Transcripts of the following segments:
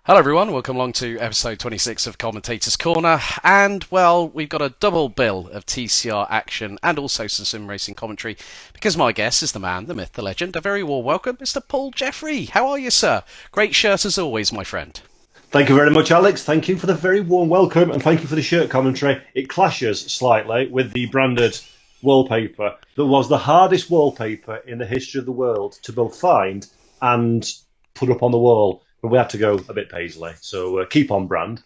Hello everyone, welcome along to episode 26 of Commentator's Corner, and well, we've got a double bill of TCR action and also some sim racing commentary, because my guest is the man, the myth, the legend. A very warm welcome, Mr. Paul Jeffrey. How are you, sir? Great shirt as always, my friend. Thank you very much, Alex. Thank you for the very warm welcome, and thank you for the shirt commentary. It clashes slightly with the branded wallpaper that was the hardest wallpaper in the history of the world to both find and put up on the wall. But we had to go a bit paisley, so keep on brand.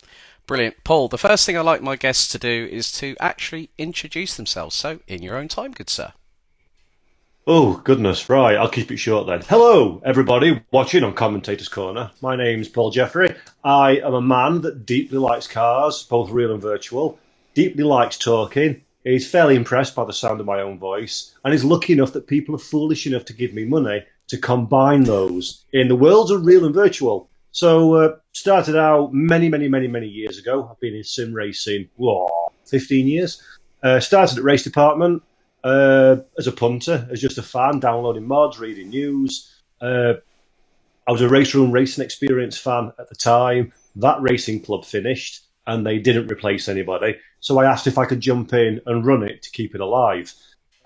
Brilliant. Paul, the first thing I like my guests to do is to actually introduce themselves, so in your own time, good sir. Oh, goodness, right, I'll keep it short then. Hello, everybody watching on Commentator's Corner. My name's Paul Jeffrey. I am a man that deeply likes cars, both real and virtual, deeply likes talking, is fairly impressed by the sound of my own voice, and is lucky enough that people are foolish enough to give me money to combine those in the worlds of real and virtual. So, started out many years ago. I've been in sim racing, 15 years. Started at race department as a punter, as just a fan, downloading mods, reading news. I was a race room racing experience fan at the time. That racing club finished, and they didn't replace anybody. So I asked if I could jump in and run it to keep it alive.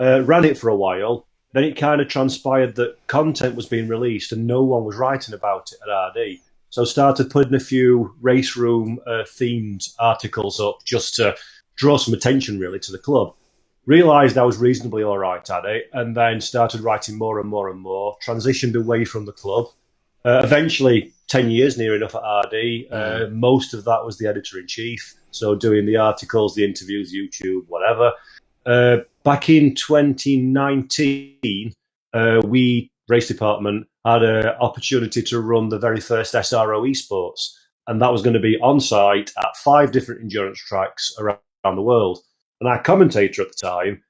Ran it for a while. Then it kind of transpired that content was being released and no one was writing about it at RD. So started putting a few race room themed articles up just to draw some attention really to the club. Realised I was reasonably all right at it, and then started writing more and more. Transitioned away from the club. Eventually, 10 years near enough at RD. Most of that was the editor-in-chief. So doing the articles, the interviews, YouTube, whatever. Back in 2019, we, race department, had an opportunity to run the very first SRO esports. And that was going to be on site at 5 different endurance tracks around the world. And our commentator at the time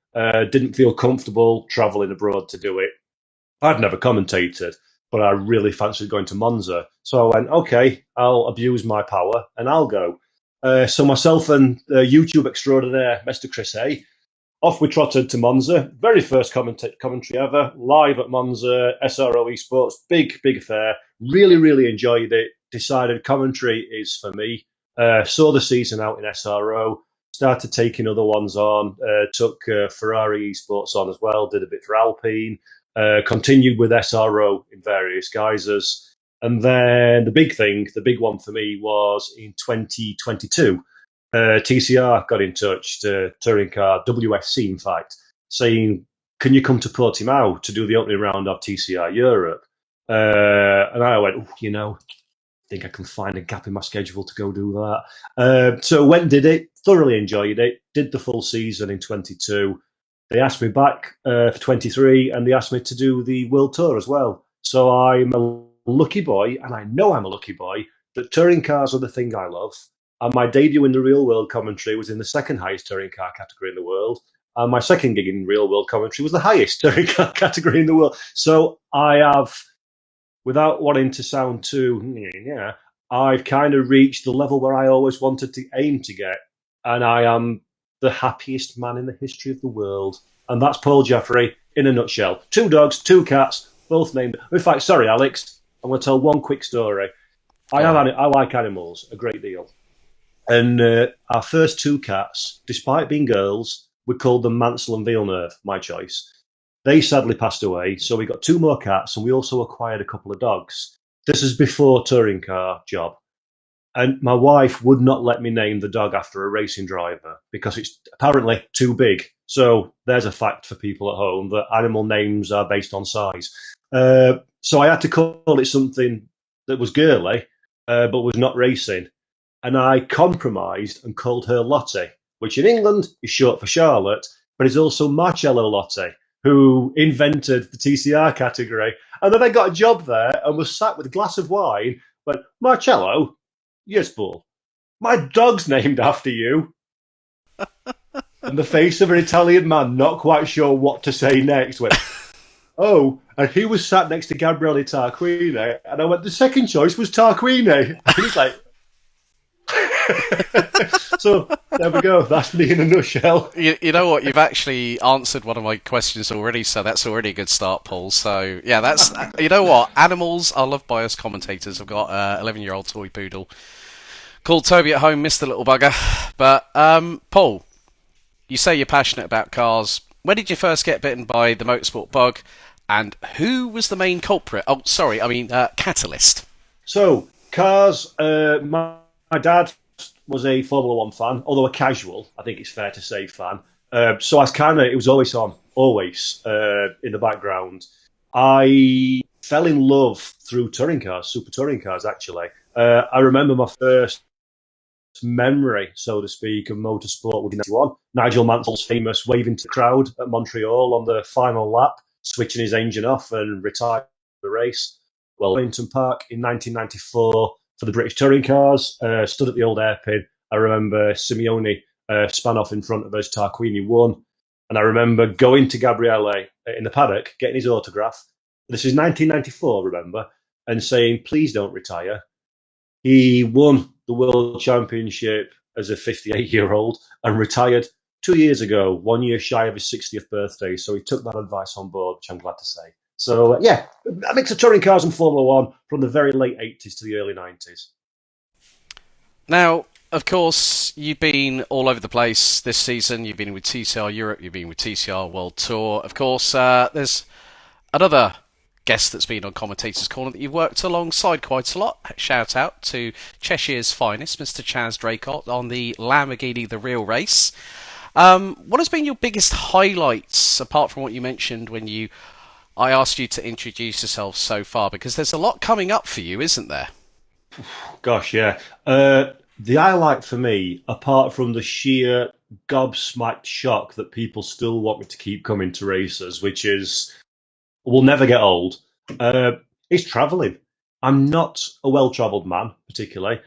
didn't feel comfortable travelling abroad to do it. I'd never commentated, but I really fancied going to Monza. So I went, okay, I'll abuse my power and I'll go. So myself and YouTube extraordinaire, Mr. Chris A., off we trotted to Monza. Very first commentary ever, live at Monza, SRO Esports, big affair. Really enjoyed it. Decided commentary is for me. Saw the season out in SRO. Started taking other ones on. Took Ferrari Esports on as well. Did a bit for Alpine. Continued with SRO in various guises. And then the big one for me was in 2022. TCR got in touch, the touring car, WSC in fact, saying, can you come to Portimao to do the opening round of TCR Europe? And I went, I think I can find a gap in my schedule to go do that. So went and did it, thoroughly enjoyed it, did the full season in 22. They asked me back for 23, and they asked me to do the World Tour as well. So I'm a lucky boy, and I know I'm a lucky boy, that touring cars are the thing I love. And my debut in the real world commentary was in the second highest touring car category in the world. And my second gig in real world commentary was the highest touring car category in the world. So I have, without wanting to sound too, I've kind of reached the level where I always wanted to aim to get. And I am the happiest man in the history of the world. And that's Paul Jeffrey in a nutshell. 2 dogs, 2 cats, both named. In fact, sorry, Alex, I'm going to tell one quick story. I like animals a great deal. And our first 2 cats, despite being girls, we called them Mansell and Villeneuve, my choice. They sadly passed away, so we got 2 more cats, and we also acquired a couple of dogs. This is before touring car job. And my wife would not let me name the dog after a racing driver because it's apparently too big. So there's a fact for people at home that animal names are based on size. So I had to call it something that was girly, but was not racing. And I compromised and called her Lottie, which in England is short for Charlotte, but is also Marcello Lottie, who invented the TCR category. And then I got a job there and was sat with a glass of wine, but Marcello, yes, Paul, my dog's named after you. And the face of an Italian man, not quite sure what to say next, went, oh, and he was sat next to Gabriele Tarquini. And I went, the second choice was Tarquini. And he's like, so there we go. That's me in a nutshell. You know what? You've actually answered one of my questions already, so that's already a good start, Paul. So yeah, that's you know what? Animals are loved by us commentators. I've got an 11-year-old toy poodle called Toby at home, missed the little bugger. But Paul, you say you're passionate about cars. When did you first get bitten by the motorsport bug, and who was the main culprit? Oh, sorry, I mean catalyst. So cars. My dad was a Formula One fan, although a casual, I think it's fair to say, fan. So it was always on, always in the background. I fell in love through touring cars, super touring cars, actually. I remember my first memory, so to speak, of motorsport was in 1991. Nigel Mansell's famous waving to the crowd at Montreal on the final lap, switching his engine off and retiring the race. Well, Wellington Park in 1994 for the British touring cars, stood at the old hairpin. I remember Simeone span off in front of us, Tarquini won. And I remember going to Gabriele in the paddock, getting his autograph. This is 1994, remember, and saying, please don't retire. He won the World Championship as a 58-year-old and retired 2 years ago, 1 year shy of his 60th birthday. So he took that advice on board, which I'm glad to say. So, yeah, a mix of touring cars and Formula One from the very late 80s to the early 90s. Now, of course, you've been all over the place this season. You've been with TCR Europe, you've been with TCR World Tour. Of course, there's another guest that's been on Commentator's Corner that you've worked alongside quite a lot. Shout out to Cheshire's finest, Mr. Chaz Draycott, on the Lamborghini The Real Race. What has been your biggest highlights, apart from what you mentioned when I asked you to introduce yourself so far, because there's a lot coming up for you, isn't there? Gosh, yeah. The highlight for me, apart from the sheer gobsmacked shock that people still want me to keep coming to races, which will never get old, is travelling. I'm not a well-travelled man, particularly.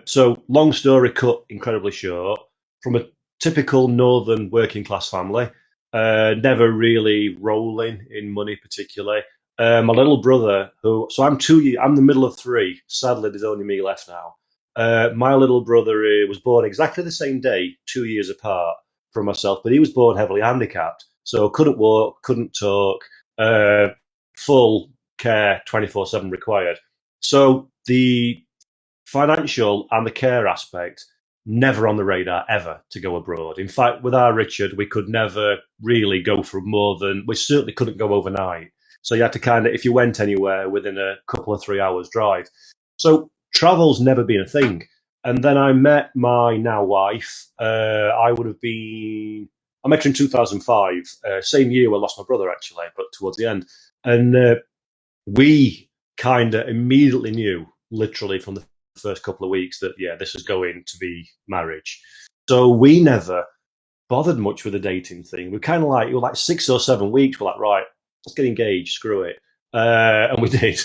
So, long story cut incredibly short, from a typical northern working-class family, never really rolling in money particularly. My little brother, so I'm the middle of three. Sadly, there's only me left now. My little brother was born exactly the same day, 2 years apart from myself, but he was born heavily handicapped. So couldn't walk, couldn't talk, full care 24/7 required. So the financial and the care aspect, never on the radar ever to go abroad. In fact, with our Richard, we could never really go for we certainly couldn't go overnight. So you had to kind of, if you went anywhere, within a couple of 3 hours drive. So travel's never been a thing. And then I met my now wife. I met her in 2005, same year I lost my brother actually, but towards the end. And we kind of immediately knew, literally from the first couple of weeks, that yeah, this is going to be marriage. So we never bothered much with the dating thing. We kind of it was like 6 or 7 weeks. We're like, right, let's get engaged, screw it. And we did.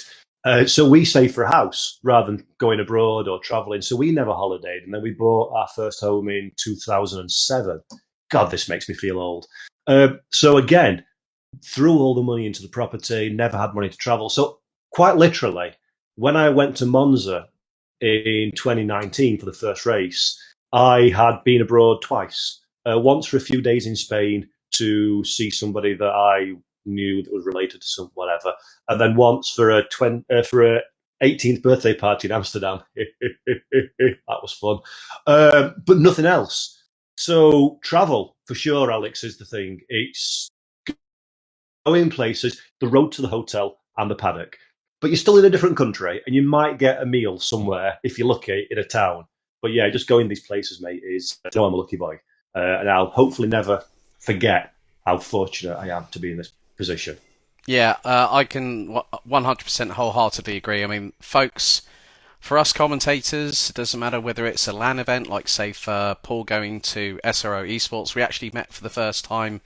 So we saved for a house rather than going abroad or traveling. So we never holidayed. And then we bought our first home in 2007. God, this makes me feel old. So again, threw all the money into the property, never had money to travel. So quite literally, when I went to Monza in 2019 for the first race, I had been abroad twice. Once for a few days in Spain to see somebody that I knew that was related to some whatever, and then once for a 18th birthday party in Amsterdam. That was fun, but nothing else. So travel for sure, Alex, is the thing. It's going places, the road to the hotel and the paddock, but you're still in a different country, and you might get a meal somewhere if you're lucky in a town. But yeah, just going these places, mate, I'm a lucky boy, and I'll hopefully never forget how fortunate I am to be in this position. Yeah, I can 100% wholeheartedly agree. I mean, folks, for us commentators, it doesn't matter whether it's a LAN event, like say for Paul going to SRO Esports. We actually met for the first time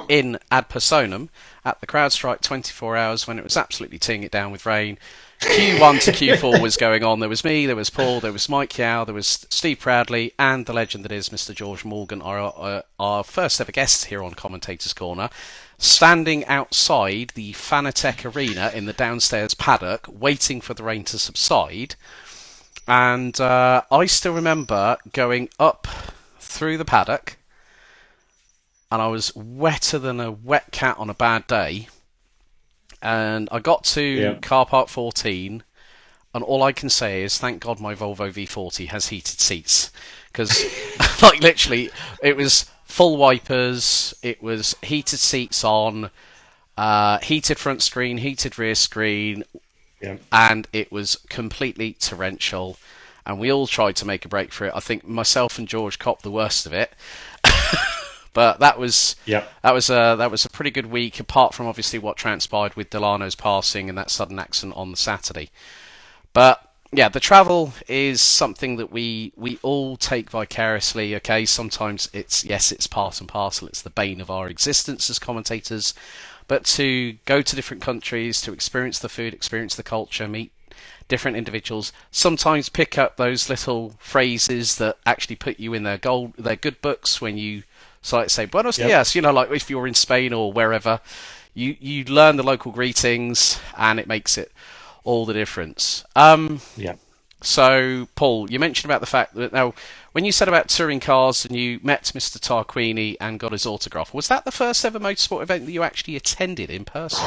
in ad personam at the CrowdStrike 24 hours when it was absolutely teeing it down with rain. Q1 to Q4 was going on. There was me, there was Paul, there was Mike Yao, there was Steve Proudley, and the legend that is Mr. George Morgan, our first ever guest here on Commentator's Corner, standing outside the Fanatec Arena in the downstairs paddock, waiting for the rain to subside. And I still remember going up through the paddock, and I was wetter than a wet cat on a bad day. And I got to car park 14, and all I can say is thank God my Volvo V40 has heated seats, because like literally it was full wipers, it was heated seats on, heated front screen, heated rear screen, and it was completely torrential. And we all tried to make a break for it. I think myself and George copped the worst of it. But that was a pretty good week, apart from obviously what transpired with Delano's passing and that sudden accident on the Saturday. But yeah, the travel is something that we all take vicariously. Okay, sometimes it's part and parcel. It's the bane of our existence as commentators. But to go to different countries, to experience the food, experience the culture, meet different individuals, sometimes pick up those little phrases that actually put you in their good books when you. So like say Buenos Dias, like if you're in Spain or wherever, you learn the local greetings, and it makes it all the difference. So Paul, you mentioned about the fact that now when you said about touring cars and you met Mr. Tarquini and got his autograph, was that the first ever motorsport event that you actually attended in person?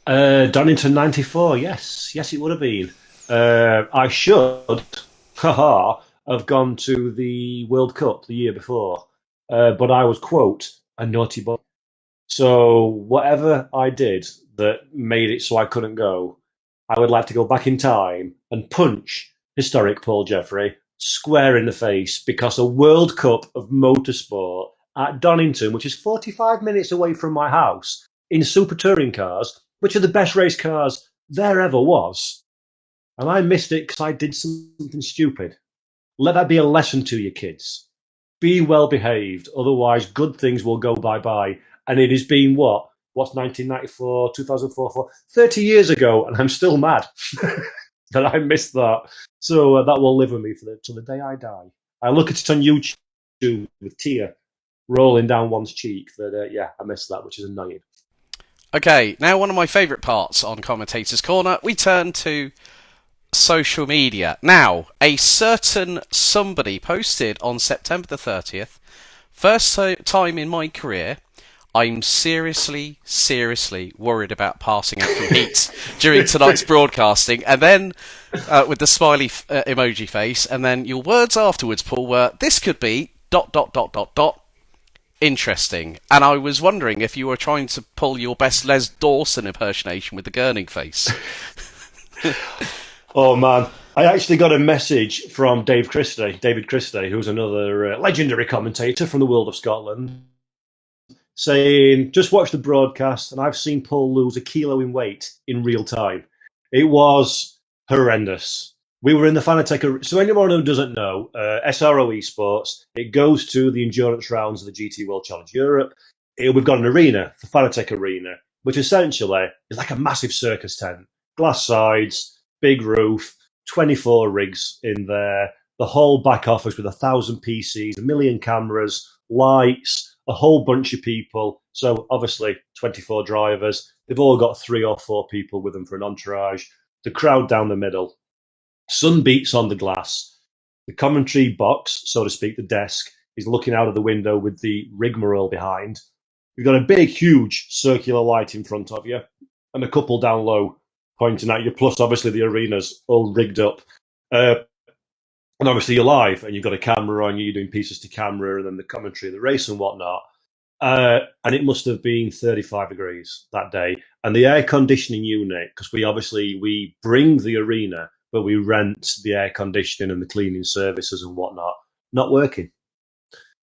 Donington 94, yes it would have been. I should have gone to the World Cup the year before. But I was, quote, a naughty boy. So whatever I did that made it so I couldn't go, I would like to go back in time and punch historic Paul Jeffrey square in the face, because a World Cup of motorsport at Donington, which is 45 minutes away from my house, in super touring cars, which are the best race cars there ever was. And I missed it because I did something stupid. Let that be a lesson to you, kids. Be well behaved, otherwise good things will go bye-bye. And it has been what's 1994, 2004, 30 years ago, and I'm still mad that I missed that. So that will live with me till the day I die. I look at it on YouTube with tear rolling down one's cheek that, I missed that, which is annoying. Okay, now one of my favourite parts on Commentator's Corner, we turn to social media. Now, a certain somebody posted on September the 30th, first time in my career, I'm seriously worried about passing out from heat during tonight's broadcasting. And then, with the smiley emoji face, and then your words afterwards, Paul, were, this could be ... interesting. And I was wondering if you were trying to pull your best Les Dawson impersonation with the gurning face. Oh, man. I actually got a message from David Christie, who's another legendary commentator from the world of Scotland, saying, just watch the broadcast, and I've seen Paul lose a kilo in weight in real time. It was horrendous. We were in the Fanatec. So anyone who doesn't know, SRO Esports, it goes to the endurance rounds of the GT World Challenge Europe. We've got an arena, the Fanatec Arena, which essentially is like a massive circus tent. Glass sides, big roof, 24 rigs in there, the whole back office with 1,000 PCs, 1 million cameras, lights, a whole bunch of people. So obviously 24 drivers. They've all got 3 or 4 people with them for an entourage. The crowd down the middle. Sun beats on the glass. The commentary box, so to speak, the desk, is looking out of the window with the rigmarole behind. You've got a big, huge circular light in front of you and a couple down low pointing at you, plus obviously the arena's all rigged up. And obviously you're live and you've got a camera on you, you're doing pieces to camera and then the commentary of the race and whatnot. And it must have been 35 degrees that day. And the air conditioning unit, because we bring the arena, but we rent the air conditioning and the cleaning services and whatnot, not working.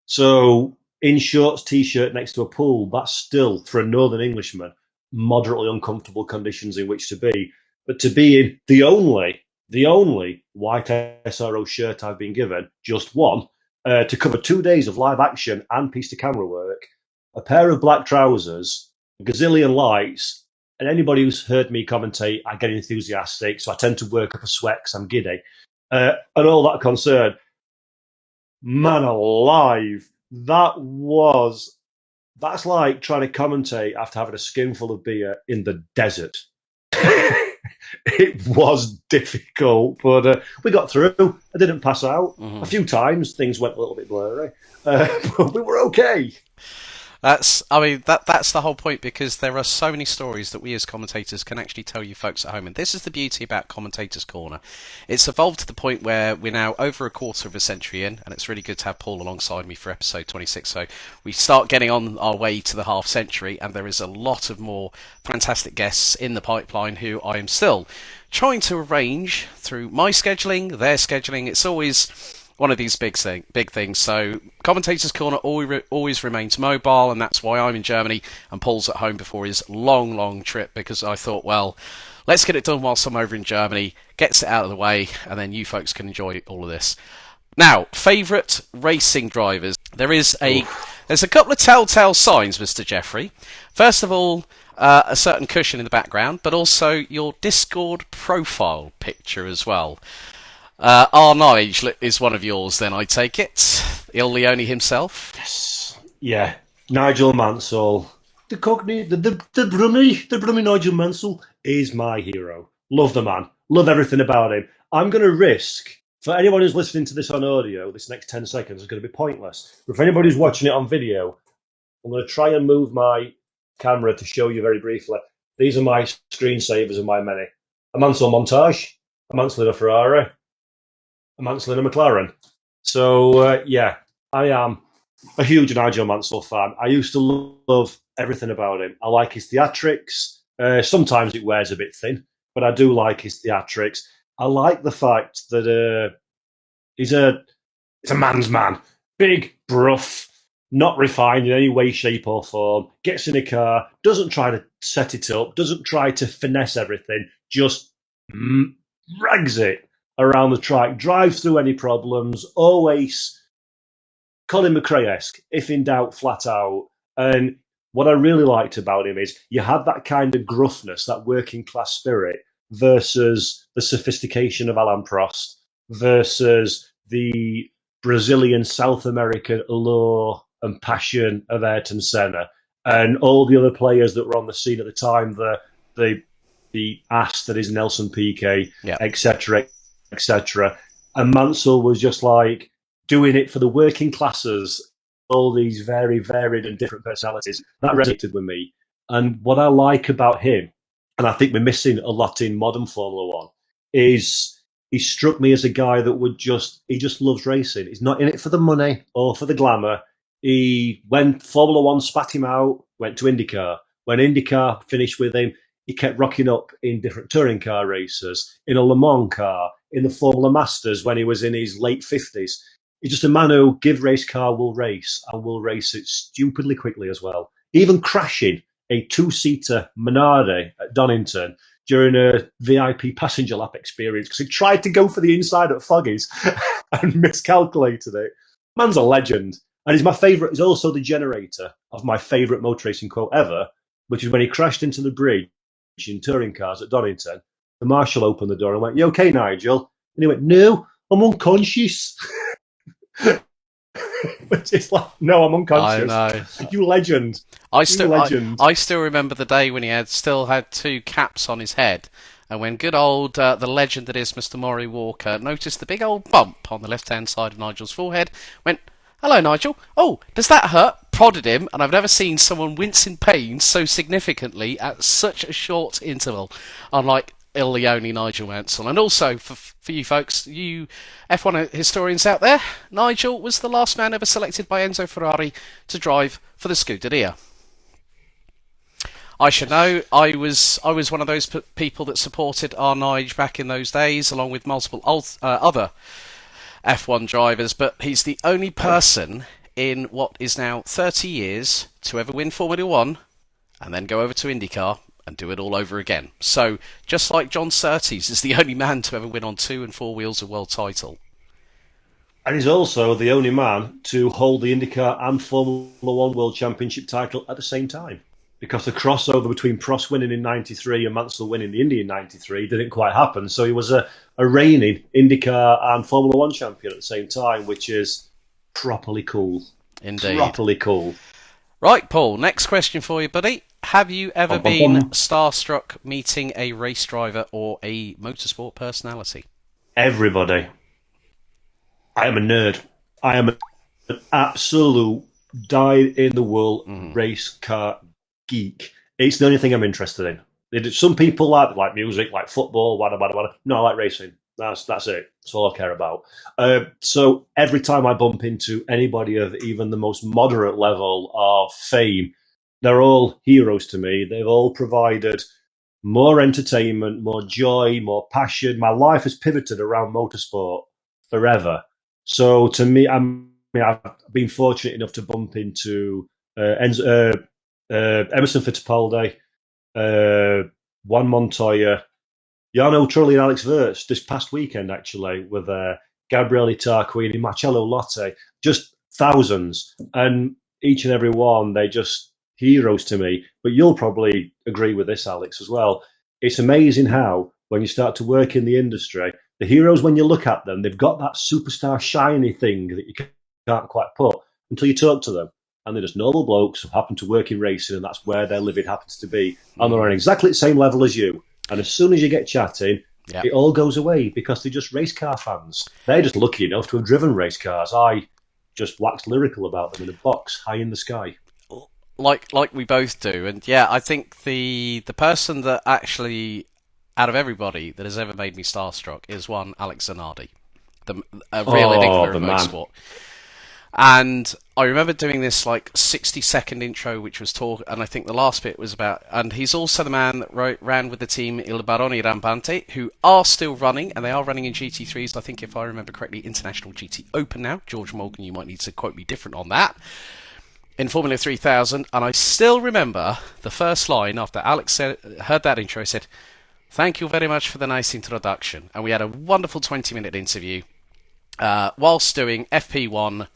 So in shorts, t-shirt next to a pool, that's still, for a Northern Englishman, moderately uncomfortable conditions in which to be. But to be in the only white SRO shirt I've been given, just one, to cover 2 days of live action and piece to camera work, a pair of black trousers, a gazillion lights, And anybody who's heard me commentate, I get enthusiastic, so I tend to work up a sweat because I'm giddy. And all that concerned, man alive, that's like trying to commentate after having a skinful of beer in the desert. It was difficult, but we got through. I didn't pass out. A few times things went a little bit blurry, but we were okay. That's the whole point, because there are so many stories that we as commentators can actually tell you folks at home, and this is the beauty about Commentator's Corner. It's evolved to the point where we're now over a quarter of a century in, and it's really good to have Paul alongside me for episode 26, so we start getting on our way to the half century, and there is a lot of more fantastic guests in the pipeline who I am still trying to arrange through my scheduling, their scheduling. It's always one of these big things. So Commentator's Corner always remains mobile, and that's why I'm in Germany and Paul's at home before his long trip, because I thought, well, let's get it done whilst I'm over in Germany, gets it out of the way, and then you folks can enjoy all of this. Now, favourite racing drivers. There's a couple of telltale signs, Mr. Jeffrey. First of all, a certain cushion in the background, but also your Discord profile picture as well. R. Nigel is one of yours, then, I take it. Il Leone himself. Yes. Yeah. Nigel Mansell. The Brummy Nigel Mansell is my hero. Love the man. Love everything about him. I'm going to risk, for anyone who's listening to this on audio, this next 10 seconds is going to be pointless. But for anybody who's watching it on video, I'm going to try and move my camera to show you very briefly. These are my screensavers of my many. A Mansell montage, a Mansell in a Ferrari, a Mansell in a McLaren. So, yeah, I am a huge Nigel Mansell fan. I used to love everything about him. I like his theatrics. Sometimes it wears a bit thin, but I do like his theatrics. I like the fact that he's a man's man. Big, gruff, not refined in any way, shape or form. Gets in a car, doesn't try to set it up, doesn't try to finesse everything, just rags it around the track, drives through any problems, always Colin McRae-esque, if in doubt, flat out. And what I really liked about him is you had that kind of gruffness, that working class spirit, versus the sophistication of Alain Prost, versus the Brazilian South American allure and passion of Ayrton Senna, and all the other players that were on the scene at the time, the ass that is Nelson Piquet, etc., etc. And Mansell was just like doing it for the working classes, all these very varied and different personalities. That resonated with me. And what I like about him, and I think we're missing a lot in modern Formula One, is he struck me as a guy that he just loves racing. He's not in it for the money or for the glamour. When Formula One spat him out, went to IndyCar. When IndyCar finished with him, he kept rocking up in different touring car races, in a Le Mans car, in the Formula Masters when he was in his late 50s. He's just a man who, give race car, will race, and will race it stupidly quickly as well. Even crashing a two-seater Minardi at Donington during a VIP passenger lap experience because he tried to go for the inside at Foggies and miscalculated it. Man's a legend. And he's my favourite. He's also the generator of my favourite motor racing quote ever, which is when he crashed into the bridge in touring cars at Donington. The marshal opened the door and went, "You okay, Nigel?" And he went, "No, I'm unconscious." Which is like, no, I'm unconscious. I know. You legend. I still remember the day when he still had two caps on his head, and when good old the legend that is Mr. Maury Walker noticed the big old bump on the left-hand side of Nigel's forehead, went, "Hello, Nigel. Oh, does that hurt?" Prodded him, and I've never seen someone wince in pain so significantly at such a short interval, unlike Il Leone Nigel Mansell. And also, for you folks, you F1 historians out there, Nigel was the last man ever selected by Enzo Ferrari to drive for the Scuderia. I should know, I was one of those people that supported R. Nige back in those days, along with multiple other F1 drivers, but he's the only person in what is now 30 years to ever win Formula One and then go over to IndyCar and do it all over again. So, just like John Surtees is the only man to ever win on 2 and 4 wheels a world title. And he's also the only man to hold the IndyCar and Formula One World Championship title at the same time. because the crossover between Prost winning in '93 and Mansell winning the Indy in '93 didn't quite happen. So he was a reigning IndyCar and Formula One champion at the same time, which is properly cool. Indeed. Properly cool. Right, Paul, next question for you, buddy. Have you ever been bum. starstruck meeting a race driver or a motorsport personality? Everybody. I am a nerd. I am an absolute dyed-in-the-wool race car geek. It's the only thing I'm interested in. Some people like music, like football, whatever. No, I like racing. That's it. That's all I care about. So every time I bump into anybody of even the most moderate level of fame, they're all heroes to me. They've all provided more entertainment, more joy, more passion. My life has pivoted around motorsport forever. So to me, I've been fortunate enough to bump into Emerson Fittipaldi, Juan Montoya, Jarno Trulli and Alex Wirtz this past weekend, actually, with Gabriele Tarquini, Marcello Lotte, just thousands. And each and every one, they're just heroes to me. But you'll probably agree with this, Alex, as well. It's amazing how, when you start to work in the industry, the heroes, when you look at them, they've got that superstar shiny thing that you can't quite put until you talk to them. And they're just normal blokes who happen to work in racing, and that's where their living happens to be. And they're on exactly the same level as you. And as soon as you get chatting, it all goes away because they're just race car fans. They're just lucky enough to have driven race cars. I just wax lyrical about them in a box high in the sky. Like we both do. And yeah, I think the person that actually, out of everybody, that has ever made me starstruck is one Alex Zanardi, a real enigma of motorsport. And I remember doing this 60-second intro, which was and I think the last bit was about, and he's also the man that ran with the team Il Baroni Rampante, who are still running, and they are running in GT3s, I think if I remember correctly, International GT Open now. George Morgan, you might need to quote me different on that. In Formula 3000, and I still remember the first line after Alex heard that intro, he said, "Thank you very much for the nice introduction." And we had a wonderful 20-minute interview whilst doing FP1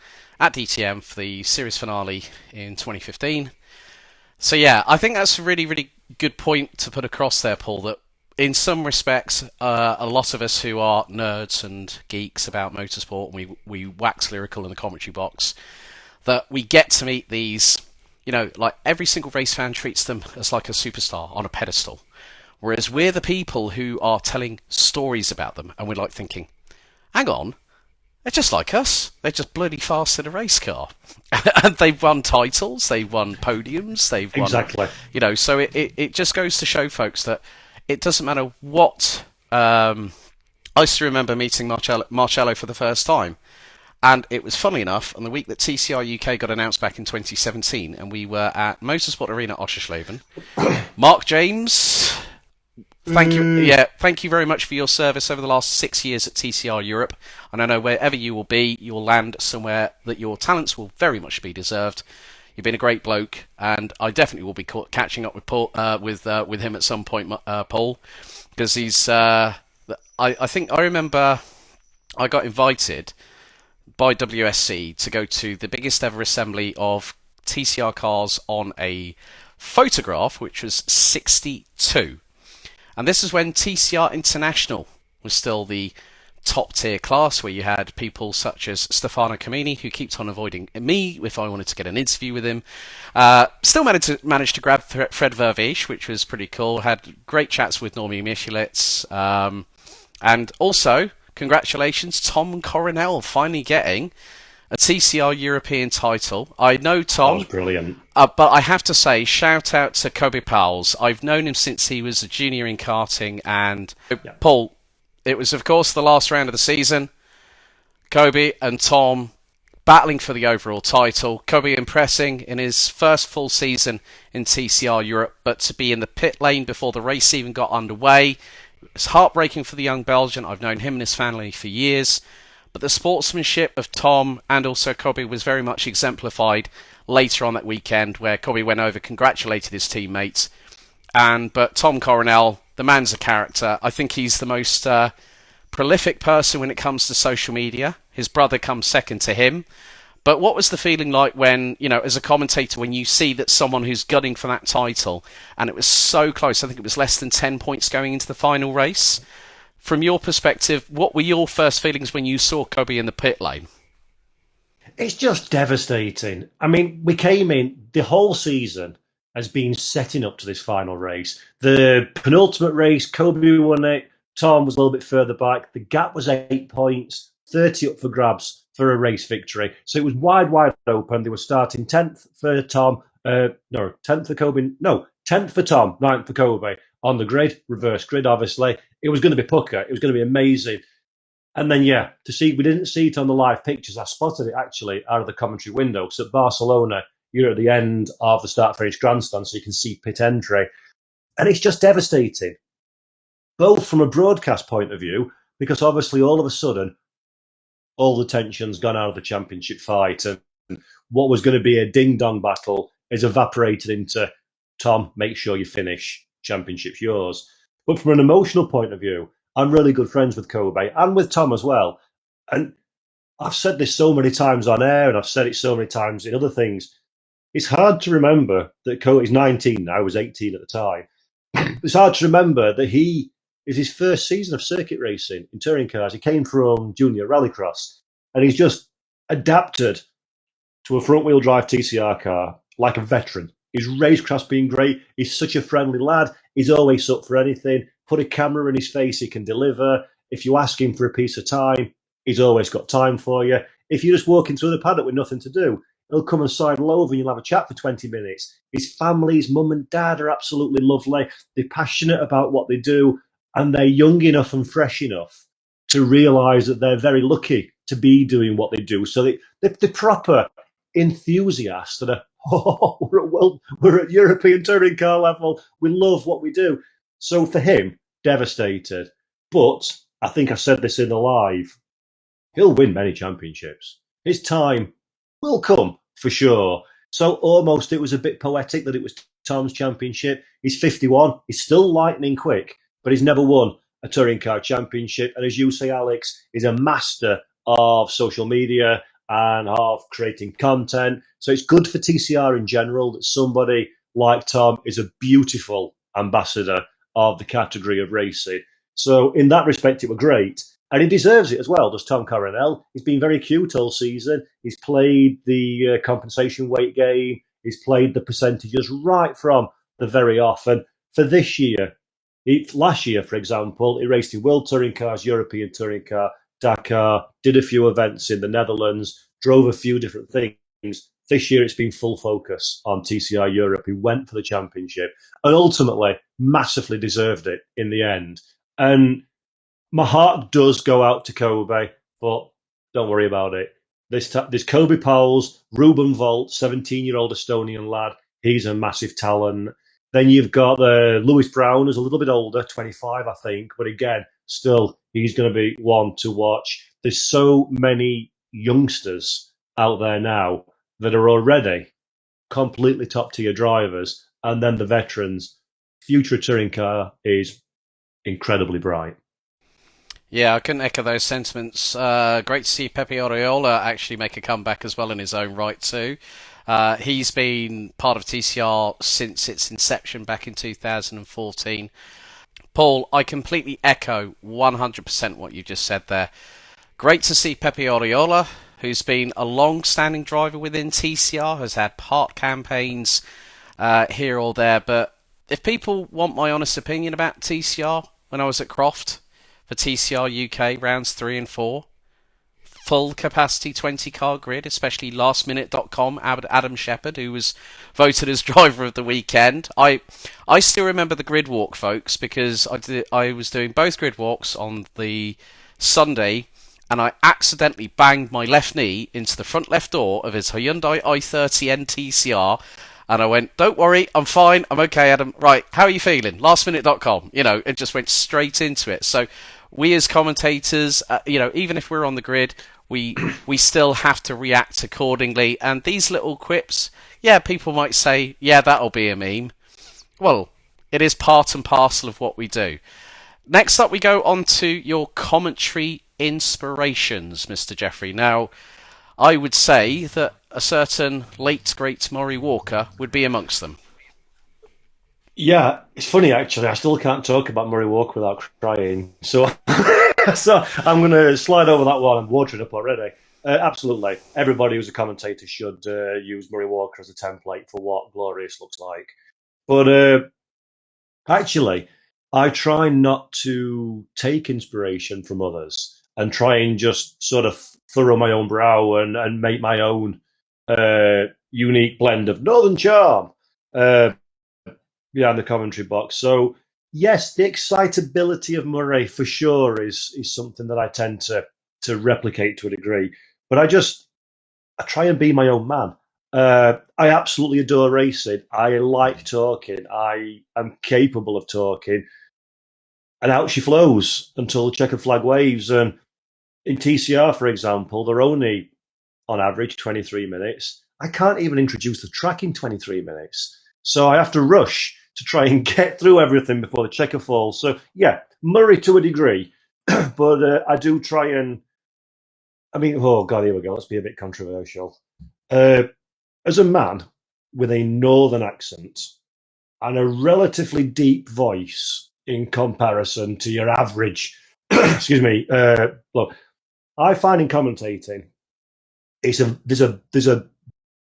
at DTM for the series finale in 2015. So yeah, I think that's a really, really good point to put across there, Paul, that in some respects, a lot of us who are nerds and geeks about motorsport, and we wax lyrical in the commentary box, that we get to meet these, like every single race fan treats them as like a superstar on a pedestal. Whereas we're the people who are telling stories about them, and we're like thinking, hang on, they're just like us. They're just bloody fast in a race car. And they've won titles, they've won podiums, they've won... Exactly. So it just goes to show folks that it doesn't matter what... I used to remember meeting Marcello for the first time. And it was funny enough, on the week that TCR UK got announced back in 2017, and we were at Motorsport Arena Oschersleben. Mark James... Thank you very much for your service over the last 6 years at TCR Europe. And I know wherever you will be, you will land somewhere that your talents will very much be deserved. You've been a great bloke, and I definitely will be catching up with Paul, with him at some point, Paul, because he's. I think I remember I got invited by WSC to go to the biggest ever assembly of TCR cars on a photograph, which was 62. And this is when TCR International was still the top tier class, where you had people such as Stefano Camini, who keeps on avoiding me if I wanted to get an interview with him. Still managed to grab Fred Vervish, which was pretty cool. Had great chats with Normie Michelitz. And also, congratulations, Tom Coronel finally getting a TCR European title. I know Tom. That was brilliant. But I have to say, shout out to Kobe Powles. I've known him since he was a junior in karting. And Paul, it was, of course, the last round of the season. Kobe and Tom battling for the overall title. Kobe impressing in his first full season in TCR Europe, but to be in the pit lane before the race even got underway. It was heartbreaking for the young Belgian. I've known him and his family for years. But the sportsmanship of Tom and also Kobe was very much exemplified later on that weekend, where Kobe went over, congratulated his teammates. But Tom Coronel, the man's a character. I think he's the most prolific person when it comes to social media. His brother comes second to him. But what was the feeling like when, as a commentator, when you see that someone who's gunning for that title, and it was so close, I think it was less than 10 points going into the final race. From your perspective, what were your first feelings when you saw Kobe in the pit lane? It's just devastating. I mean, we came in, the whole season has been setting up to this final race. The penultimate race, Kobe won it. Tom was a little bit further back. The gap was 8 points, 30 up for grabs for a race victory. So it was wide open. They were starting 10th for Tom. 10th for Kobe. No, 10th for Tom, 9th for Kobe. On the grid, reverse grid, obviously. It was going to be pucker. It was going to be amazing. And then, to see, we didn't see it on the live pictures. I spotted it actually out of the commentary window. Because at Barcelona, you're at the end of the start-finish grandstand, so you can see pit entry. And it's just devastating, both from a broadcast point of view, because obviously all of a sudden, all the tension's gone out of the championship fight. And what was going to be a ding-dong battle is evaporated into, Tom, make sure you finish. Championship's yours. But from an emotional point of view, I'm really good friends with Kobe and with Tom as well. And I've said this so many times on air, and I've said it so many times in other things. It's hard to remember that Kobe's 19 now, he was 18 at the time. It's hard to remember that he is his first season of circuit racing in touring cars. He came from junior rallycross, and he's just adapted to a front-wheel drive TCR car like a veteran. His racecraft's been great. He's such a friendly lad. He's always up for anything. Put a camera in his face, he can deliver. If you ask him for a piece of time, he's always got time for you. If you're just walking through the paddock with nothing to do, he'll come and sidle over and you'll have a chat for 20 minutes. His family, his mum and dad are absolutely lovely. They're passionate about what they do, and they're young enough and fresh enough to realise that they're very lucky to be doing what they do. So they're proper enthusiasts that are, we're at European touring car level. We love what we do. So for him, devastated. But I think I said this in the live, he'll win many championships. His time will come, for sure. So almost it was a bit poetic that it was Tom's championship. He's 51. He's still lightning quick, but he's never won a touring car championship. And as you say, Alex, he's a master of social media and of creating content. So it's good for TCR in general that somebody like Tom is a beautiful ambassador of the category of racing. So in that respect, it was great. And he deserves it as well, does Tom Coronel. He's been very cute all season. He's played the compensation weight game. He's played the percentages right from the very off. And for this year, last year, for example, he raced in World Touring Cars, European Touring Car, Dakar, did a few events in the Netherlands, drove a few different things. This year, it's been full focus on TCR Europe. He went for the championship and ultimately massively deserved it in the end. And my heart does go out to Kobe, but don't worry about it. There's Kobe Powell's, Ruben Volt, 17-year-old Estonian lad. He's a massive talent. Then you've got Lewis Brown, who's a little bit older, 25, I think. But again, still, he's going to be one to watch. There's so many youngsters out there now that are already completely top-tier drivers. And then the veterans. Future touring car is incredibly bright. Yeah, I couldn't echo those sentiments. Great to see Pepe Oriola actually make a comeback as well in his own right too. He's been part of TCR since its inception back in 2014. Paul, I completely echo 100% what you just said there. Great to see Pepe Oriola, who's been a long-standing driver within TCR, has had part campaigns here or there. But if people want my honest opinion about TCR, when I was at Croft for TCR UK rounds 3 and 4, full capacity 20 car grid, especially lastminute.com, Adam Shepherd, who was voted as driver of the weekend. I still remember the grid walk, folks, because I was doing both grid walks on the Sunday, and I accidentally banged my left knee into the front left door of his Hyundai i30 NTCR, and I went, don't worry, I'm fine, I'm okay, Adam. Right, how are you feeling? Lastminute.com, it just went straight into it. So we as commentators, even if we're on the grid, we still have to react accordingly. And these little quips, people might say, that'll be a meme. Well, it is part and parcel of what we do. Next up, we go on to your commentary inspirations, Mr. Jeffrey. Now, I would say that a certain late great Murray Walker would be amongst them. Yeah, it's funny actually. I still can't talk about Murray Walker without crying. So, so I'm going to slide over that one. I'm watering up already. Absolutely, everybody who's a commentator should use Murray Walker as a template for what glorious looks like. But actually, I try not to take inspiration from others and try and just sort of furrow my own brow and make my own unique blend of Northern charm. Uh, Behind the commentary box. So yes, the excitability of Murray for sure is something that I tend to replicate to a degree. But I try and be my own man. I absolutely adore racing. I like talking. I am capable of talking. And out she flows until the checkered flag waves. And in TCR, for example, they're only on average 23 minutes. I can't even introduce the track in 23 minutes. So I have to rush to try and get through everything before the checker falls. So yeah, Murray to a degree, but I do try and. I mean, oh god, here we go. Let's be a bit controversial. As a man with a northern accent and a relatively deep voice in comparison to your average, excuse me, look, I find in commentating, there's a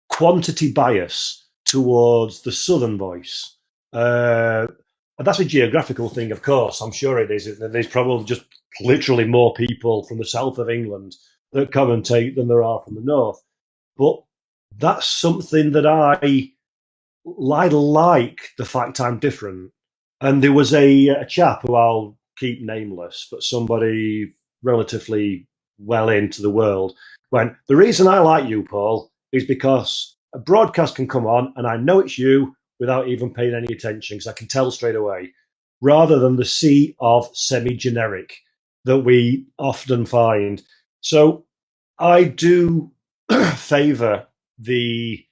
quantity bias towards the southern voice. And that's a geographical thing, of course. I'm sure it is. There's probably just literally more people from the south of England that commentate than there are from the north. But that's something that I like the fact I'm different. And there was a chap who I'll keep nameless, but somebody relatively well into the world, went, the reason I like you, Paul, is because a broadcast can come on and I know it's you without even paying any attention because I can tell straight away, rather than the sea of semi-generic that we often find. So I do favour the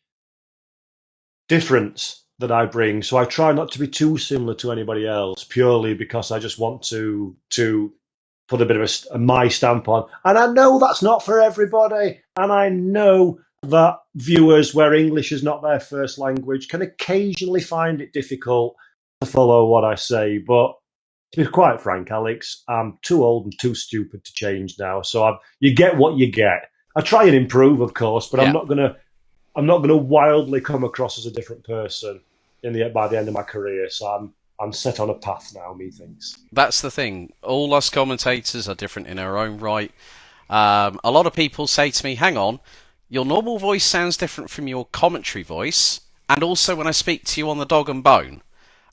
difference that I bring. So I try not to be too similar to anybody else, purely because I just want to put a bit of a my stamp on. And I know that's not for everybody. And I know that viewers where English is not their first language can occasionally find it difficult to follow what I say. But to be quite frank, Alex, I'm too old and too stupid to change now. So you get what you get. I try and improve, of course, but yeah. I'm not gonna wildly come across as a different person by the end of my career. So I'm set on a path now, methinks. That's the thing. All us commentators are different in our own right. A lot of people say to me, hang on, your normal voice sounds different from your commentary voice, and also when I speak to you on the Dog and Bone.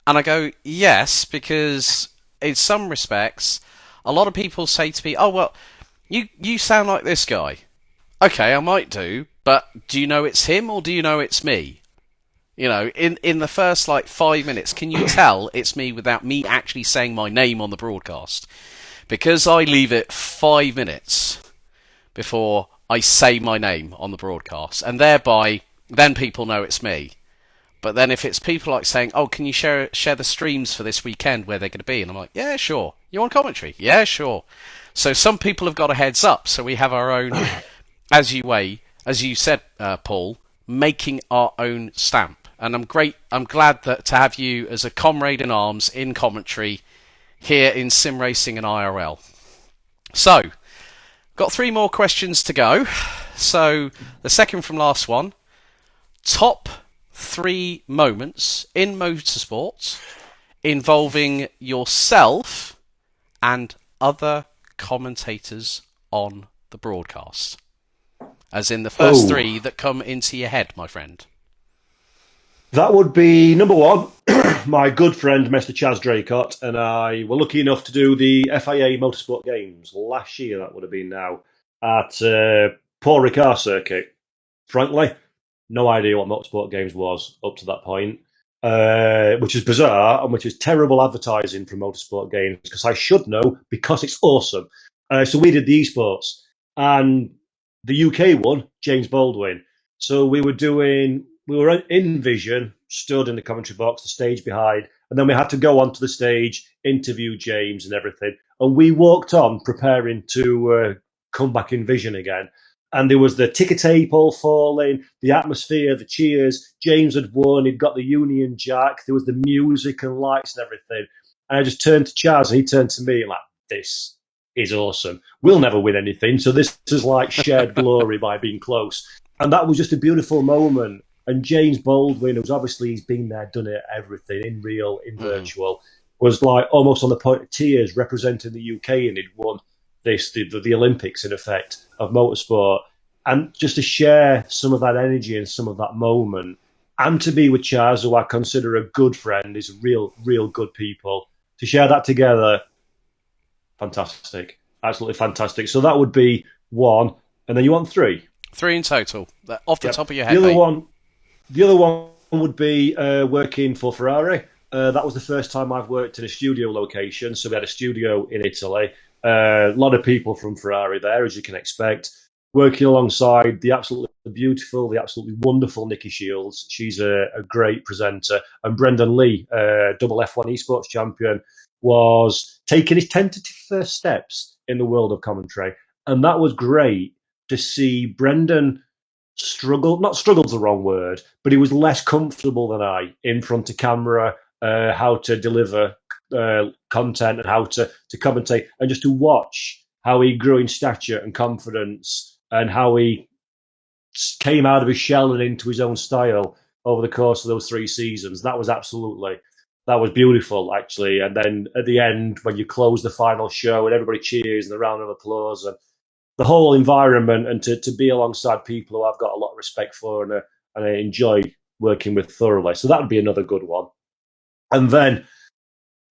And I go, yes, because in some respects, a lot of people say to me, oh, well, you sound like this guy. Okay, I might do, but do you know it's him or do you know it's me? You know, in the first, 5 minutes, can you tell it's me without me actually saying my name on the broadcast? Because I leave it 5 minutes before I say my name on the broadcast, and thereby, then people know it's me. But then if it's people saying, oh, can you share the streams for this weekend where they're going to be? And I'm like, yeah, sure. You want commentary? Yeah, sure. So some people have got a heads up, so we have our own, as you said, Paul, making our own stamp. And I'm glad to have you as a comrade in arms in commentary here in sim racing and IRL. So, got 3 more questions to go. So, the second from last one. Top 3 moments in motorsport involving yourself and other commentators on the broadcast. As in the first 3 that come into your head, my friend. That would be number 1. My good friend, Mr. Chaz Draycott, and I were lucky enough to do the FIA Motorsport Games last year, that would have been now, at Paul Ricard circuit. Frankly, no idea what Motorsport Games was up to that point, which is bizarre and which is terrible advertising for Motorsport Games, because I should know, because it's awesome. So we did the esports, and the UK won, James Baldwin. So we were in Vision, stood in the commentary box, the stage behind, and then we had to go onto the stage, interview James and everything. And we walked on preparing to come back in Vision again. And there was the ticker tape all falling, the atmosphere, the cheers. James had won. He'd got the Union Jack. There was the music and lights and everything. And I just turned to Chaz and he turned to me like, this is awesome. We'll never win anything. So this is like shared glory by being close. And that was just a beautiful moment. And James Baldwin, who's obviously he's been there, done it, everything, in real, in virtual, was like almost on the point of tears representing the UK, and he'd won the Olympics, in effect, of motorsport. And just to share some of that energy and some of that moment, and to be with Chaz, who I consider a good friend, is real good people, to share that together, fantastic. Absolutely fantastic. So that would be one. And then you want three? Three in total, off the top of your head, The other one would be working for Ferrari. That was the first time I've worked in a studio location. So we had a studio in Italy. A lot of people from Ferrari there, as you can expect, working alongside the absolutely beautiful, the absolutely wonderful Nikki Shields. She's a great presenter. And Brendan Lee, double F1 esports champion, was taking his tentative first steps in the world of commentary. And that was great to see Brendan struggle. Not struggle's the wrong word, but he was less comfortable than I in front of camera, how to deliver content and how to commentate, and just to watch how he grew in stature and confidence and how he came out of his shell and into his own style over the course of those 3 seasons. That was beautiful, actually. And then at the end, when you close the final show and everybody cheers and the round of applause and the whole environment, and to be alongside people who I've got a lot of respect for and I enjoy working with thoroughly. So that would be another good one. And then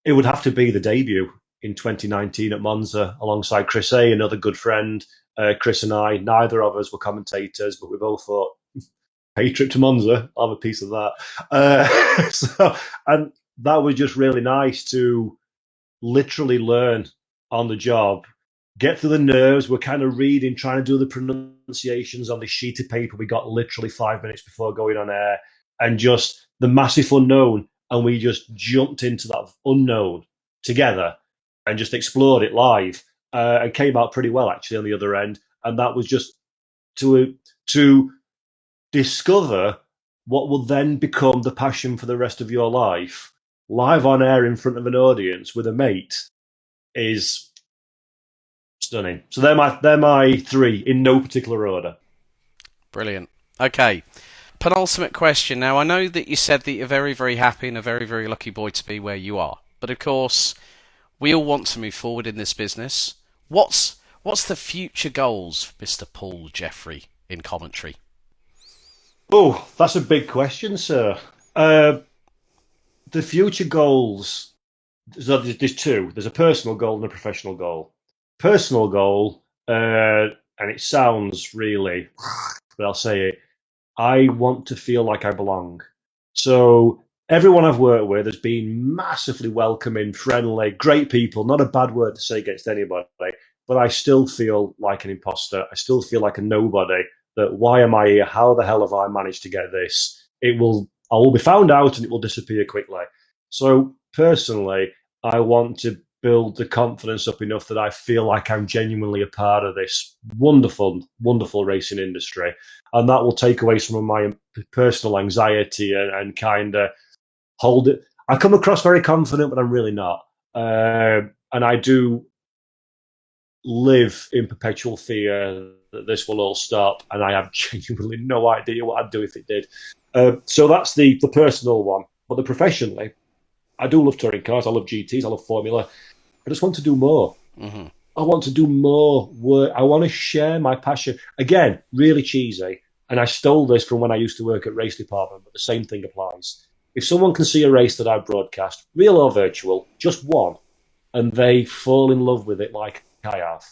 it would have to be the debut in 2019 at Monza alongside Chris A, another good friend. Chris and I, neither of us were commentators, but we both thought, hey, trip to Monza, I'll have a piece of that. And that was just really nice to literally learn on the job, get through the nerves. We're kind of reading, trying to do the pronunciations on the sheet of paper we got literally 5 minutes before going on air, and just the massive unknown. And we just jumped into that unknown together and just explored it live, and came out pretty well, actually, on the other end. And that was just to discover what will then become the passion for the rest of your life, live on air in front of an audience with a mate, is stunning. So they're my 3 in no particular order. Brilliant. Okay. Penultimate question. Now, I know that you said that you're very, very happy and a very, very lucky boy to be where you are. But of course, we all want to move forward in this business. What's the future goals for Mr. Paul Jeffrey in commentary? Oh, that's a big question, sir. The future goals, so there's 2. There's a personal goal and a professional goal. Personal goal, and it sounds really, but I'll say it, I want to feel like I belong. So everyone I've worked with has been massively welcoming, friendly, great people. Not a bad word to say against anybody, but I still feel like an imposter. I still feel like a nobody. That why am I here? How the hell have I managed to get this? I will be found out and it will disappear quickly. So personally, I want to build the confidence up enough that I feel like I'm genuinely a part of this wonderful, wonderful racing industry. And that will take away some of my personal anxiety and kind of hold it. I come across very confident, but I'm really not. And I do live in perpetual fear that this will all stop, and I have genuinely no idea what I'd do if it did. So that's the personal one. But the professionally, I do love touring cars. I love GTs. I love Formula. I just want to do more. Mm-hmm. I want to do more work. I want to share my passion. Again, really cheesy. And I stole this from when I used to work at race department, but the same thing applies. If someone can see a race that I broadcast, real or virtual, just one, and they fall in love with it like I have,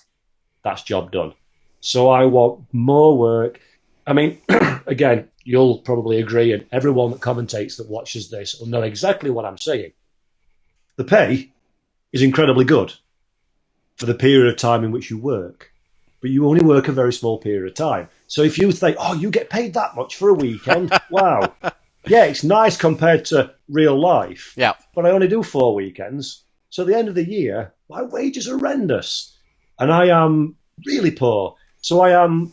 that's job done. So I want more work. I mean, again, you'll probably agree, and everyone that commentates that watches this will know exactly what I'm saying. The pay is incredibly good for the period of time in which you work, but you only work a very small period of time. So if you think, oh, you get paid that much for a weekend, wow. Yeah, it's nice compared to real life. Yeah. But I only do 4 weekends. So at the end of the year, my wages are horrendous. And I am really poor. So I am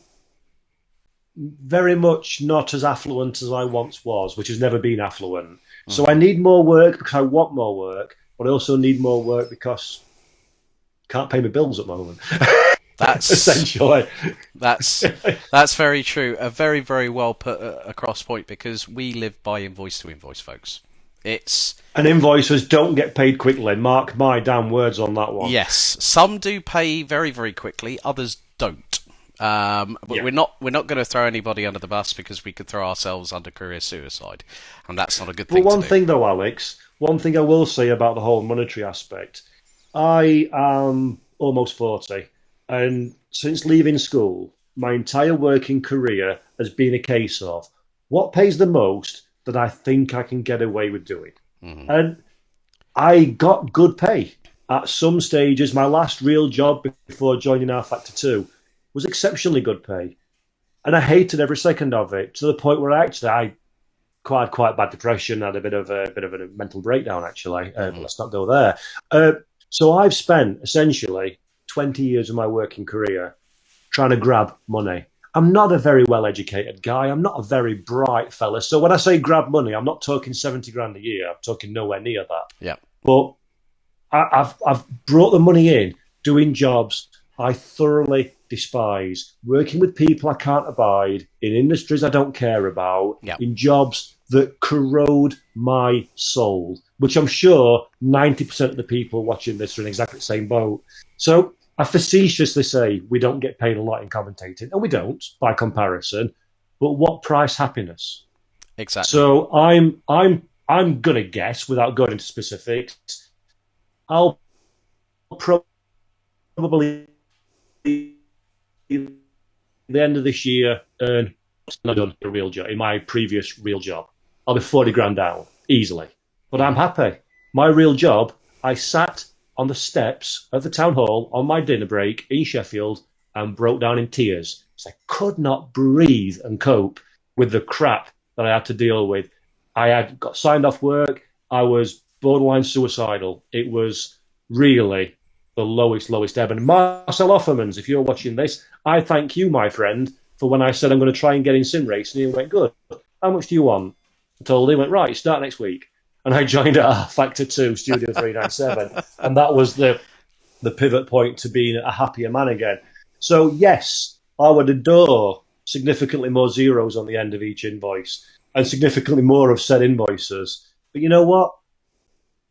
very much not as affluent as I once was, which has never been affluent. So I need more work because I want more work, but I also need more work because I can't pay my bills at the moment. That's Essentially. that's very true. A very, very well put across point, because we live by invoice to invoice, folks. It's And invoices don't get paid quickly. Mark my damn words on that one. Yes, some do pay very, very quickly. Others don't. But Yeah. we're not going to throw anybody under the bus, because we could throw ourselves under career suicide, and that's not a good But thing one to do. thing, though, Alex, one thing I will say about the whole monetary aspect, I am almost 40, and since leaving school, my entire working career has been a case of what pays the most that I think I can get away with doing. And I got good pay at some stages. My last real job before joining R Factor 2 was exceptionally good pay. And I hated every second of it, to the point where I quite bad depression, had a bit of a mental breakdown actually. But let's not go there. So I've spent essentially 20 years of my working career trying to grab money. I'm not a very well educated guy. I'm not a very bright fella. So when I say grab money, I'm not talking 70 grand a year. I'm talking nowhere near that. Yeah. But I've brought the money in doing jobs I thoroughly despise, working with people I can't abide, in industries I don't care about, Yeah. in jobs that corrode my soul, which I'm sure 90% of the people watching this are in exactly the same boat. So I facetiously say we don't get paid a lot in commentating, and we don't by comparison. But what price happiness? Exactly. So I'm gonna guess, without going into specifics, I'll probably at the end of this year earn not done a real job in my previous real job. I'll be 40 grand down easily, but I'm happy. My real job, I sat on the steps of the town hall on my dinner break in Sheffield and broke down in tears because I could not breathe and cope with the crap that I had to deal with. I had got signed off work. I was borderline suicidal. It was really the lowest ebb. And Marcel Offermans, if you're watching this, I thank you, my friend, for when I said I'm going to try and get in sim racing. He went, good. How much do you want? I told him, he went, right, start next week. And I joined at R Factor 2, Studio 397. And that was the pivot point to being a happier man again. So, yes, I would adore significantly more zeros on the end of each invoice and significantly more of said invoices. But you know what?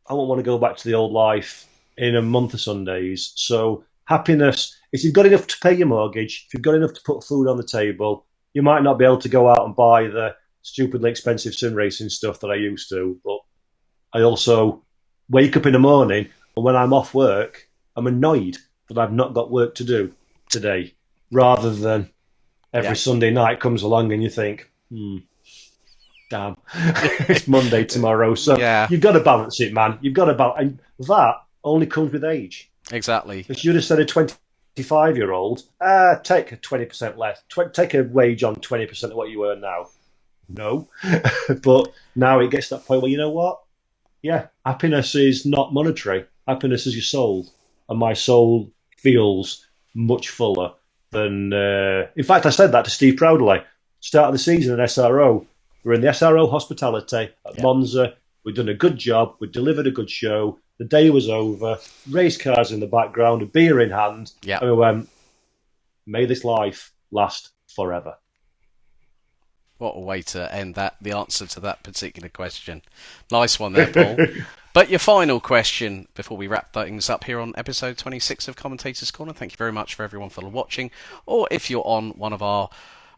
I won't want to go back to the old life in a month of Sundays. So happiness, if you've got enough to pay your mortgage, if you've got enough to put food on the table, you might not be able to go out and buy the stupidly expensive sim racing stuff that I used to. But I also wake up in the morning, and when I'm off work, I'm annoyed that I've not got work to do today, rather than every Sunday night comes along and you think, damn, it's Monday tomorrow. So you've got to balance it, man. You've got to balance. And that only comes with age. Exactly. If you'd have said a 25-year-old, take a 20% less, take a wage on 20% of what you earn now. No. But now it gets to that point where, you know what? Yeah, happiness is not monetary. Happiness is your soul. And my soul feels much fuller than... in fact, I said that to Steve Proudley. Start of the season at SRO. We're in the SRO hospitality at Monza. We've done a good job. We delivered a good show. The day was over. Race cars in the background, a beer in hand. Yeah. And we went, may this life last forever. What a way to end the answer to that particular question. Nice one there, Paul. But your final question before we wrap things up here on episode 26 of Commentator's Corner. Thank you very much for everyone for watching. Or if you're on one of our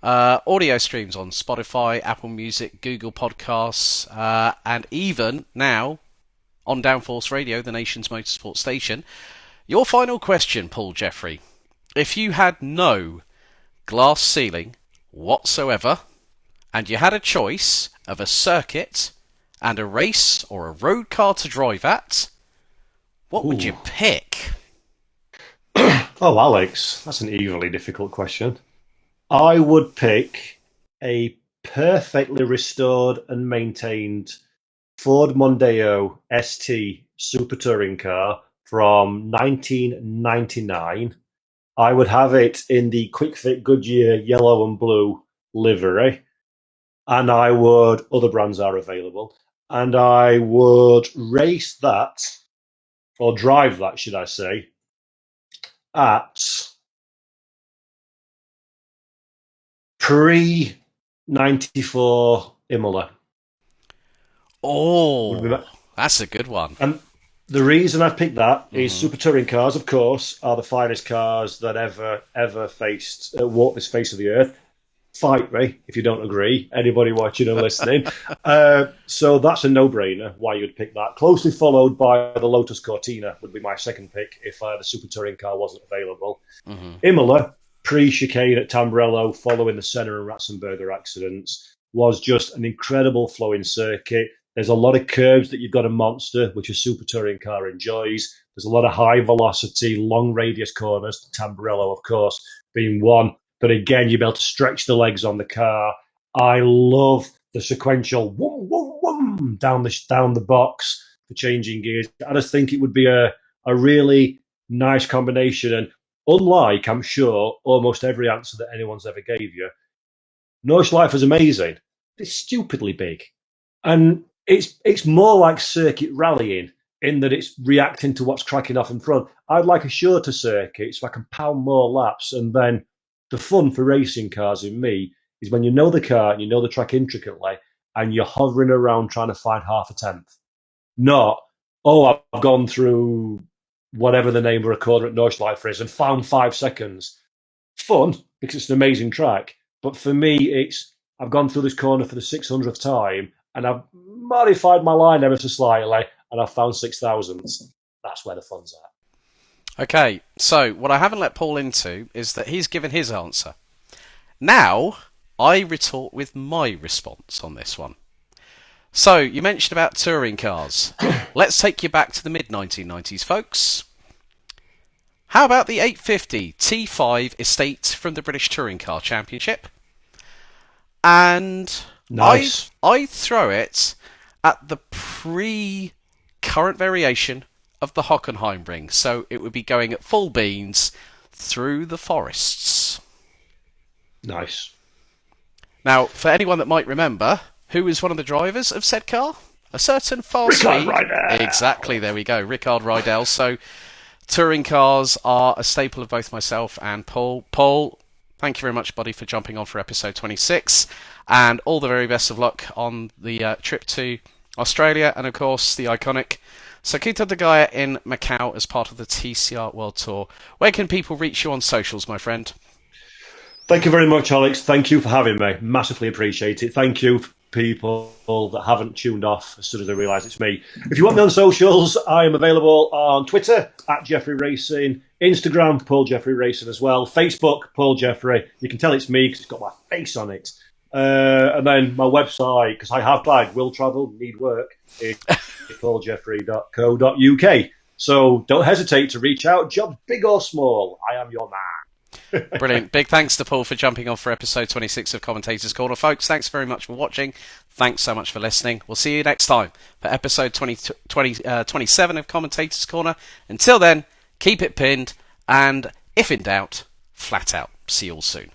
audio streams on Spotify, Apple Music, Google Podcasts, and even now on Downforce Radio, the nation's motorsport station. Your final question, Paul Jeffrey. If you had no glass ceiling whatsoever, and you had a choice of a circuit and a race or a road car to drive at, what would you pick? Oh, Alex, that's an equally difficult question. I would pick a perfectly restored and maintained Ford Mondeo ST Super Touring car from 1999. I would have it in the Quick Fit Goodyear yellow and blue livery, and other brands are available, and I would race that, or drive that, should I say, at pre 94 Imola. Oh, that's a good one. And the reason I've picked that is super touring cars, of course, are the finest cars that ever walked this face of the earth. Fight me if you don't agree, anybody watching and listening. So that's a no-brainer why you'd pick that. Closely followed by the Lotus Cortina would be my second pick if the super touring car wasn't available. Imola, pre-chicane at Tamburello, following the Senna and Ratzenberger accidents, was just an incredible flowing circuit. There's a lot of curbs that you've got a monster, which a super touring car enjoys. There's a lot of high velocity, long radius corners, Tamburello, of course, being one. But again, you'll be able to stretch the legs on the car. I love the sequential whoom, whoom, whoom, down the box for changing gears. I just think it would be a really nice combination. And unlike, I'm sure, almost every answer that anyone's ever gave you, Nordschleife is amazing. It's stupidly big. And it's more like circuit rallying in that it's reacting to what's cracking off in front. I'd like a shorter circuit so I can pound more laps. And then the fun for racing cars in me is when you know the car and you know the track intricately and you're hovering around trying to find half a tenth. Not, oh, I've gone through whatever the name of a corner at Nordschleife is and found 5 seconds. Fun, because it's an amazing track. But for me, it's I've gone through this corner for the 600th time and I've modified my line ever so slightly and I've found 6,000s. That's where the fun's at. Okay, so what I haven't let Paul into is that he's given his answer. Now, I retort with my response on this one. So, you mentioned about touring cars. Let's take you back to the mid-1990s, folks. How about the 850 T5 Estate from the British Touring Car Championship? And nice. I throw it at the pre-current variation of the Hockenheim ring, so it would be going at full beans through the forests. Nice. Now, for anyone that might remember, who was one of the drivers of said car? A certain fast Rickard speed. Rydell. Exactly, there we go, Rickard Rydell. So, touring cars are a staple of both myself and Paul. Paul, thank you very much, buddy, for jumping on for episode 26, and all the very best of luck on the trip to Australia, and of course the iconic Circuito de Gaia in Macau as part of the TCR World Tour. Where can people reach you on socials, my friend? Thank you very much, Alex. Thank you for having me. Massively appreciate it. Thank you, people that haven't tuned off as soon as they realise it's me. If you want me on socials, I am available on Twitter at Jeffrey Racing, Instagram, Paul Jeffrey Racing as well, Facebook, Paul Jeffrey. You can tell it's me because it's got my face on it. And then my website, because I have died, will travel, need work, is pauljeffrey.co.uk. So don't hesitate to reach out, jobs big or small. I am your man. Brilliant. Big thanks to Paul for jumping on for episode 26 of Commentator's Corner. Folks, thanks very much for watching. Thanks so much for listening. We'll see you next time for episode 27 of Commentator's Corner. Until then, keep it pinned, and if in doubt, flat out. See you all soon.